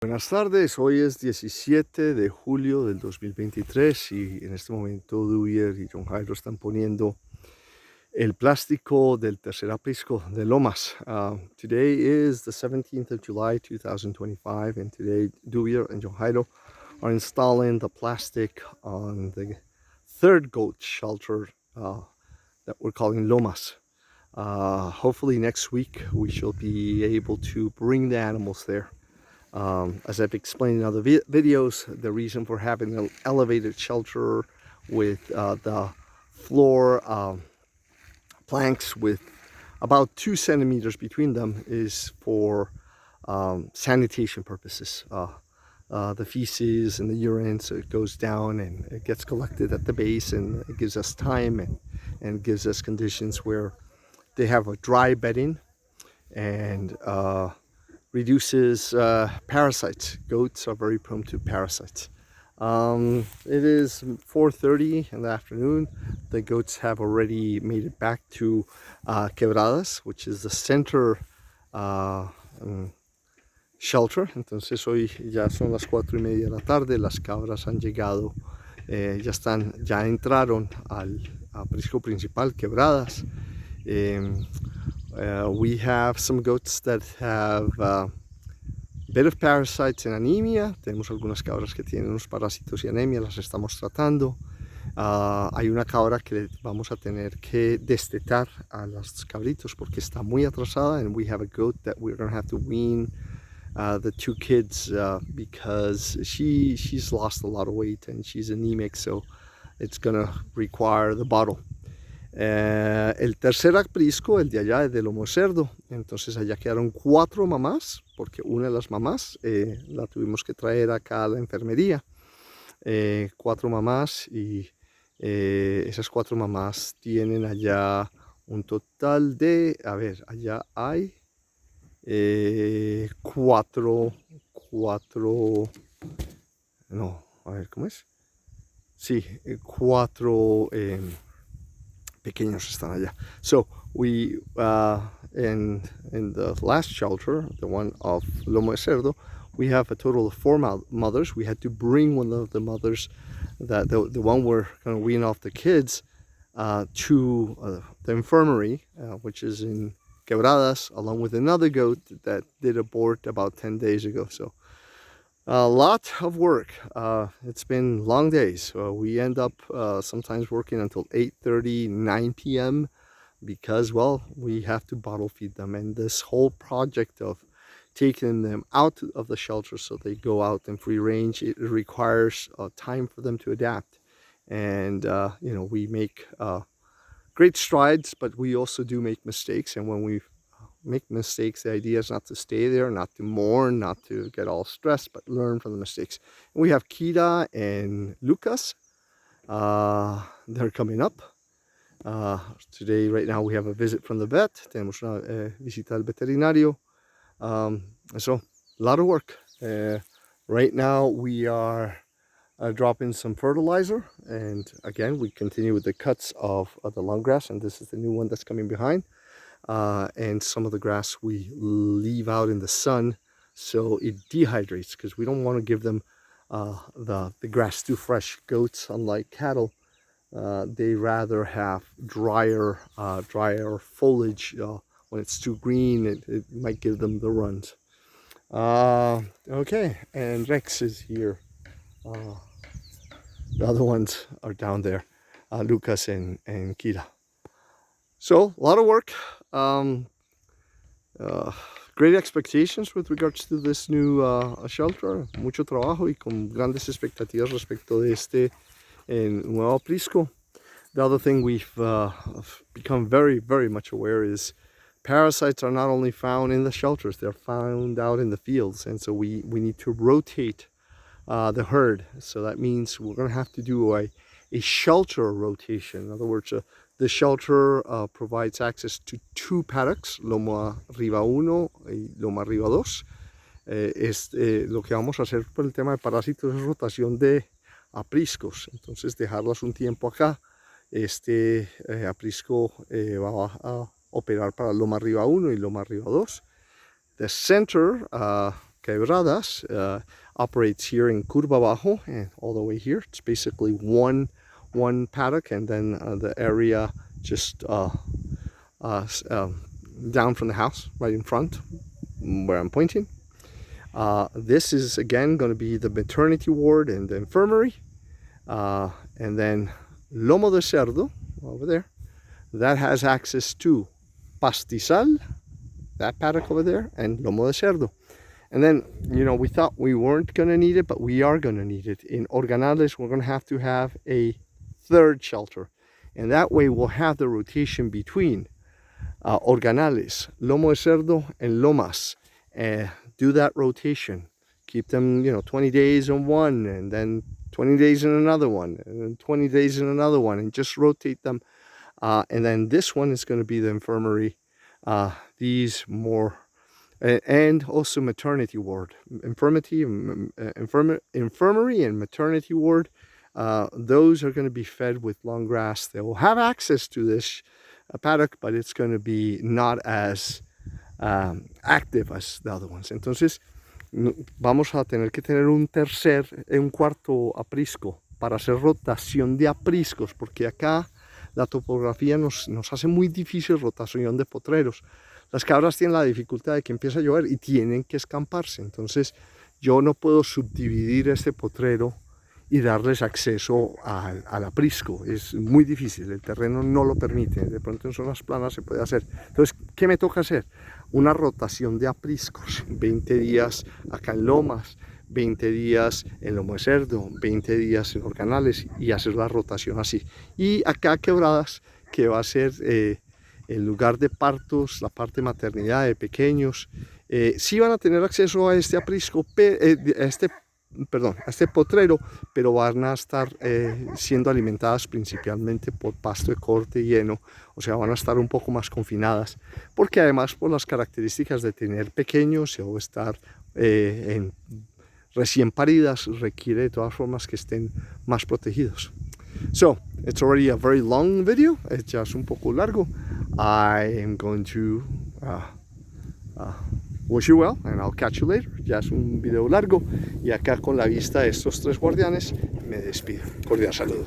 Buenas tardes, hoy es 17 de julio del 2023 y en este momento Dubier y John Jairo están poniendo el plástico del tercer aprisco de Lomas. Today is the 17th of July 2025 and today Dubier and John Jairo are installing the plastic on the third goat shelter that we're calling Lomas. Hopefully next week we shall be able to bring the animals there. As I've explained in other videos, the reason for having an elevated shelter with the floor planks with about 2 centimeters between them is for sanitation purposes. The feces and the urine, so it goes down and it gets collected at the base, and it gives us time and gives us conditions where they have a dry bedding and reduces parasites. Goats are very prone to parasites. It is 4:30 in the afternoon. The goats have already made it back to Quebradas, which is the center shelter. Entonces hoy ya son las 4:30 de la tarde. Las cabras han llegado, ya entraron al aprisco principal, Quebradas. We have some goats that have a bit of parasites and anemia. Tenemos algunas cabras que tienen unos parásitos y anemia, las estamos tratando. Hay una cabra que vamos a tener que destetar a los cabritos porque está muy atrasada, and we have a goat that we're going to have to wean the 2 kids because she's lost a lot of weight and she's anemic, so it's going to require the bottle. El tercer aprisco, el de allá, es de lomo cerdo. Entonces allá quedaron 4 mamás, porque una de las mamás la tuvimos que traer acá a la enfermería. 4 mamás, y esas 4 mamás tienen allá un total de, a ver, allá hay 4, no, a ver, ¿cómo es? Sí, 4 pequeños están allá. So we in the last shelter, the one of Lomo de Cerdo, we have a total of 4 mothers. We had to bring one of the mothers, that the one we're going to wean off the kids, to the infirmary, which is in Quebradas, along with another goat that did abort about 10 days ago. So a lot of work. It's been long days. We end up sometimes working until 8:30, 9 p.m. because, well, we have to bottle feed them. And this whole project of taking them out of the shelter so they go out in free range, it requires time for them to adapt. And, you know, we make great strides, but we also do make mistakes. And when we make mistakes, the idea is not to stay there, not to mourn, not to get all stressed, but learn from the mistakes. And we have Kira and Lucas. They're coming up. Today, right now, we have a visit from the vet. Tenemos una visita al veterinario. So, a lot of work. Right now, we are dropping some fertilizer. And again, we continue with the cuts of the long grass. And this is the new one that's coming behind. And some of the grass we leave out in the sun so it dehydrates, because we don't want to give them the grass too fresh. Goats, unlike cattle, they rather have drier foliage. When it's too green, it might give them the runs. Okay, and Rex is here. The other ones are down there, Lucas and Kira. So, a lot of work. Great expectations with regards to this new shelter. Mucho trabajo y con grandes expectativas respecto de este nuevo aprisco. The other thing we've become very, very much aware is parasites are not only found in the shelters, they're found out in the fields. And so we need to rotate the herd. So that means we're going to have to do a shelter rotation. In other words, the shelter provides access to 2 paddocks, Lomo Arriba 1 y Lomo Arriba 2. Lo que vamos a hacer por el tema de parásitos es rotación de apriscos. Entonces dejarlos un tiempo acá. Este aprisco va a operar para Lomo Arriba 1 y Lomo Arriba 2. The center Quebradas operates here in Curva Bajo and all the way here. It's basically one paddock, and then the area just down from the house, right in front, where I'm pointing. This is again going to be the maternity ward and the infirmary, and then Lomo de Cerdo over there, that has access to Pastizal, that paddock over there, and Lomo de Cerdo. And then, you know, we thought we weren't going to need it, but we are going to need it. In Organales, we're going to have a third shelter, and that way we'll have the rotation between Organales, Lomo de Cerdo, and Lomas. Do that rotation. Keep them, you know, 20 days on one, and then 20 days in another one, and then 20 days in another one, and just rotate them. And then this one is going to be the infirmary. These more, and also maternity ward, infirmary and maternity ward. Those are going to be fed with long grass. They will have access to this paddock, but it's going to be not as active as the other ones. Entonces vamos a tener que tener un cuarto aprisco para hacer rotación de apriscos, porque acá la topografía nos hace muy difícil rotación de potreros. Las cabras tienen la dificultad de que empieza a llover y tienen que escamparse. Entonces yo no puedo subdividir este potrero y darles acceso al aprisco. Es muy difícil, el terreno no lo permite. De pronto en zonas planas se puede hacer. Entonces, ¿qué me toca hacer? Una rotación de apriscos. 20 días acá en Lomas, 20 días en Lomo de Cerdo, 20 días en Organales, y hacer la rotación así. Y acá Quebradas, que va a ser el lugar de partos, la parte de maternidad de pequeños, sí van a tener acceso a este aprisco, a este potrero, pero van a estar siendo alimentadas principalmente por pasto de corte y heno, o sea, van a estar un poco más confinadas, porque además por las características de tener pequeños o estar recién paridas, requiere de todas formas que estén más protegidos. So, it's already a very long video, es ya un poco largo. I am going to wish you well, and I'll catch you later. Ya es un video largo, y acá con la vista de estos tres guardianes me despido. Cordial saludo.